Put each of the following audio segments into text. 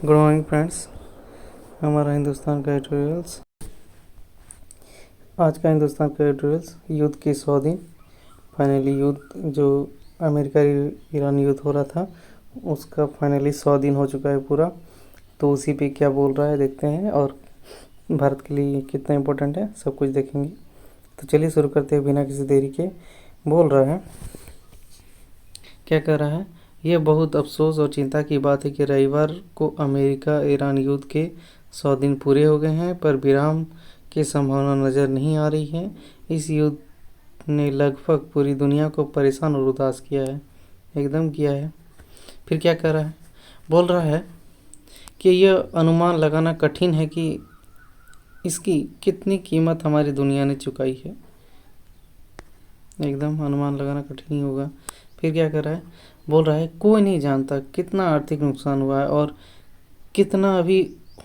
Good morning friends. हमारा हिंदुस्तान का editorials, आज का हिंदुस्तान का एडिटोरियल्स युद्ध के 100 दिन। फाइनली युद्ध जो अमेरिका ईरान युद्ध हो रहा था उसका फाइनली 100 दिन हो चुका है पूरा। तो उसी पे क्या बोल रहा है देखते हैं, और भारत के लिए कितना इम्पोर्टेंट है सब कुछ देखेंगे। तो चलिए शुरू करते हैं बिना किसी देरी के। बोल रहा है, क्या कह रहा है, यह बहुत अफसोस और चिंता की बात है कि रविवार को अमेरिका ईरान युद्ध के 100 दिन पूरे हो गए हैं, पर विराम की संभावना नज़र नहीं आ रही है। इस युद्ध ने लगभग पूरी दुनिया को परेशान और उदास किया है, एकदम किया है। फिर क्या कह रहा है, बोल रहा है कि यह अनुमान लगाना कठिन है कि इसकी कितनी कीमत हमारी दुनिया ने चुकाई है। एकदम अनुमान लगाना कठिन ही होगा। फिर क्या कर रहा है, बोल रहा है कोई नहीं जानता कितना आर्थिक नुकसान हुआ है और कितना अभी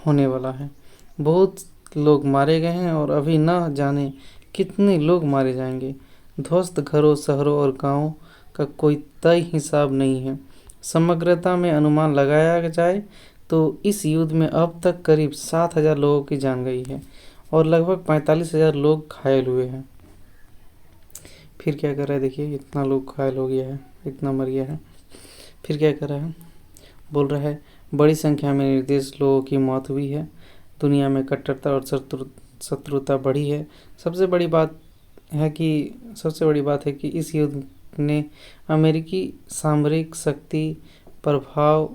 होने वाला है। बहुत लोग मारे गए हैं और अभी ना जाने कितने लोग मारे जाएंगे। ध्वस्त घरों, शहरों और गांवों का कोई तय हिसाब नहीं है। समग्रता में अनुमान लगाया जाए तो इस युद्ध में अब तक करीब 7,000 लोगों की जान गई है और लगभग 45,000 लोग घायल हुए हैं। फिर क्या कर रहा है, देखिए इतना लोग घायल हो गया है, इतना मर गया है। फिर क्या कर रहा है, बोल रहा है बड़ी संख्या में निर्दोष लोगों की मौत हुई है। दुनिया में कट्टरता और शत्रुता बढ़ी है। सबसे बड़ी बात है कि इस युद्ध ने अमेरिकी सामरिक शक्ति, प्रभाव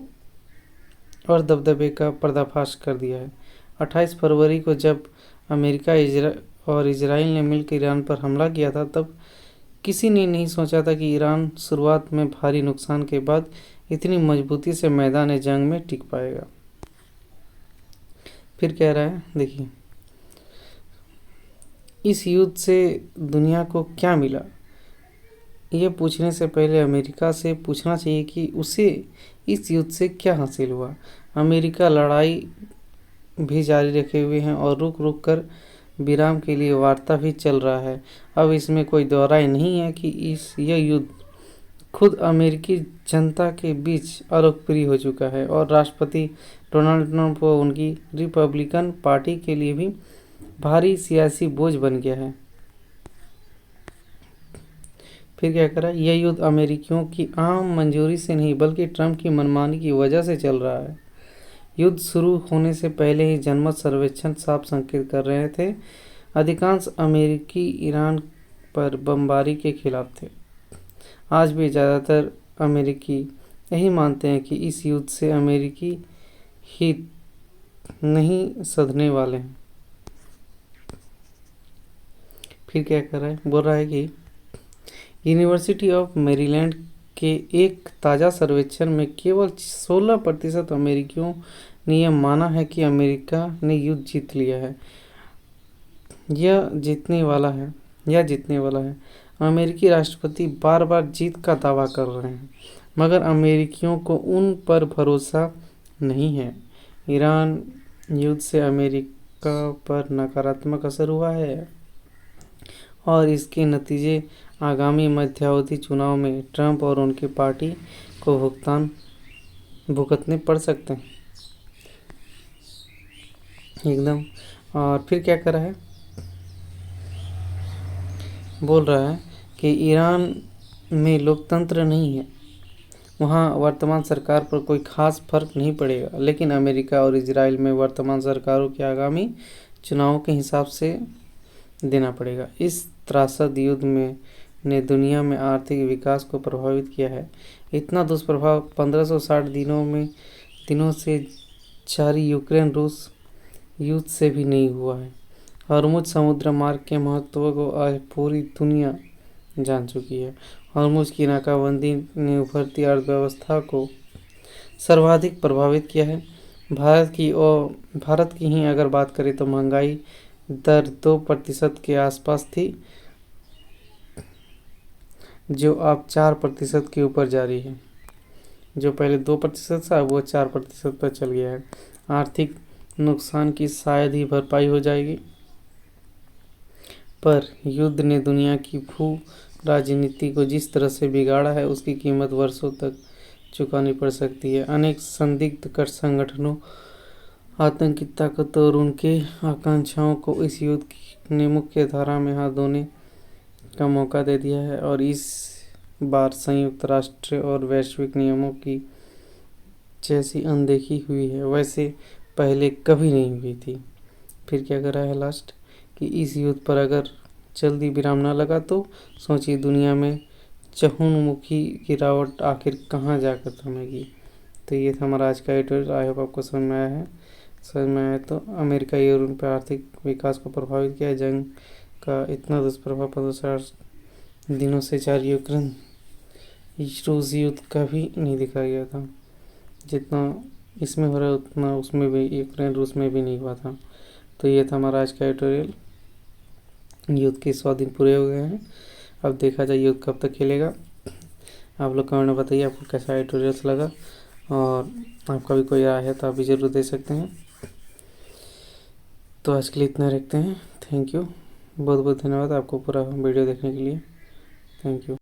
और दबदबे का पर्दाफाश कर दिया है। 28 फरवरी को जब अमेरिका और इजराइल ने मिलकर ईरान पर हमला किया था, तब किसी ने नहीं सोचा था कि ईरान शुरुआत में भारी नुकसान के बाद इतनी मजबूती से मैदान जंग में टिक पाएगा। फिर कह रहा है, देखिए इस युद्ध से दुनिया को क्या मिला, ये पूछने से पहले अमेरिका से पूछना चाहिए कि उसे इस युद्ध से क्या हासिल हुआ। अमेरिका लड़ाई भी जारी रखे हुए हैं और रुक रुक कर विराम के लिए वार्ता भी चल रहा है। अब इसमें कोई दोहराई नहीं है कि यह युद्ध खुद अमेरिकी जनता के बीच अलोकप्रिय हो चुका है और राष्ट्रपति डोनाल्ड ट्रंप व उनकी रिपब्लिकन पार्टी के लिए भी भारी सियासी बोझ बन गया है। फिर क्या करा, यह युद्ध अमेरिकियों की आम मंजूरी से नहीं बल्कि ट्रंप की मनमानी की वजह से चल रहा है। युद्ध शुरू होने से पहले ही जनमत सर्वेक्षण साफ संकेत कर रहे थे। अधिकांश अमेरिकी ईरान पर बमबारी के खिलाफ थे। आज भी ज़्यादातर अमेरिकी यही मानते हैं कि इस युद्ध से अमेरिकी हित नहीं सधने वाले हैं। फिर क्या कर रहा है, बोल रहा है कि यूनिवर्सिटी ऑफ मैरीलैंड के एक ताज़ा सर्वेक्षण में केवल 16% अमेरिकियों ने यह माना है कि अमेरिका ने युद्ध जीत लिया है या जीतने वाला है। अमेरिकी राष्ट्रपति बार बार जीत का दावा कर रहे हैं, मगर अमेरिकियों को उन पर भरोसा नहीं है। ईरान युद्ध से अमेरिका पर नकारात्मक असर हुआ है और इसके नतीजे आगामी मध्यावधि चुनाव में ट्रंप और उनकी पार्टी को भुगतने पड़ सकते हैं। एकदम। और फिर क्या कर रहा है, बोल रहा है कि ईरान में लोकतंत्र नहीं है, वहाँ वर्तमान सरकार पर कोई खास फर्क नहीं पड़ेगा, लेकिन अमेरिका और इजराइल में वर्तमान सरकारों के आगामी चुनावों के हिसाब से देना पड़ेगा। इस त्रासद युद्ध ने दुनिया में आर्थिक विकास को प्रभावित किया है। इतना दुष्प्रभाव 1560 दिनों से जारी यूक्रेन रूस युद्ध से भी नहीं हुआ है। हॉर्मुज समुद्र मार्ग के महत्व को आज पूरी दुनिया जान चुकी है। हॉर्मुज की नाकाबंदी ने उभरती अर्थव्यवस्था को सर्वाधिक प्रभावित किया है। भारत की ही अगर बात करें तो महंगाई दर 2% के आसपास थी, जो अब 4% के ऊपर जारी है। जो पहले 2% था वो 4% पर चल गया है। आर्थिक नुकसान की शायद ही भरपाई हो जाएगी, पर युद्ध ने दुनिया की भू राजनीति को जिस तरह से बिगाड़ा है उसकी कीमत वर्षों तक चुकानी पड़ सकती है। अनेक संदिग्ध कर संगठनों, आतंकी ताकतों और उनके आकांक्षाओं को इस युद्ध ने मुख्य धारा में हाथ धोने का मौका दे दिया है और इस बार संयुक्त राष्ट्र और वैश्विक नियमों की जैसी अनदेखी हुई है वैसे पहले कभी नहीं हुई थी। फिर क्या करा है लास्ट कि इस युद्ध पर अगर जल्दी विराम ना लगा तो सोचिए दुनिया में चहुमुखी गिरावट आखिर कहाँ जाकर थमेगी। तो ये था हमारा आज का एडिटोरियल। आई होप आपको समझ में आया है। समझ में आया तो अमेरिका और उन पर आर्थिक विकास को प्रभावित किया। जंग का इतना दुष्प्रभाव 15 दिनों से जारी यूक्रेन रूस युद्ध का भी नहीं दिखाया गया था। जितना इसमें हो रहा है उतना उसमें भी यूक्रेन रूस में भी नहीं हुआ था। तो ये था हमारा आज का एडिटोरियल। युद्ध के 100 दिन पूरे हो गए हैं। अब देखा जाए युद्ध कब तक खेलेगा। आप लोग कमेंट में बताइए आपको कैसा एडिटोरियल्स लगा और आपका भी कोई राय है तो आप भी ज़रूर दे सकते हैं। तो आज के लिए इतना रखते हैं। थैंक यू, बहुत बहुत धन्यवाद आपको पूरा वीडियो देखने के लिए। Thank you.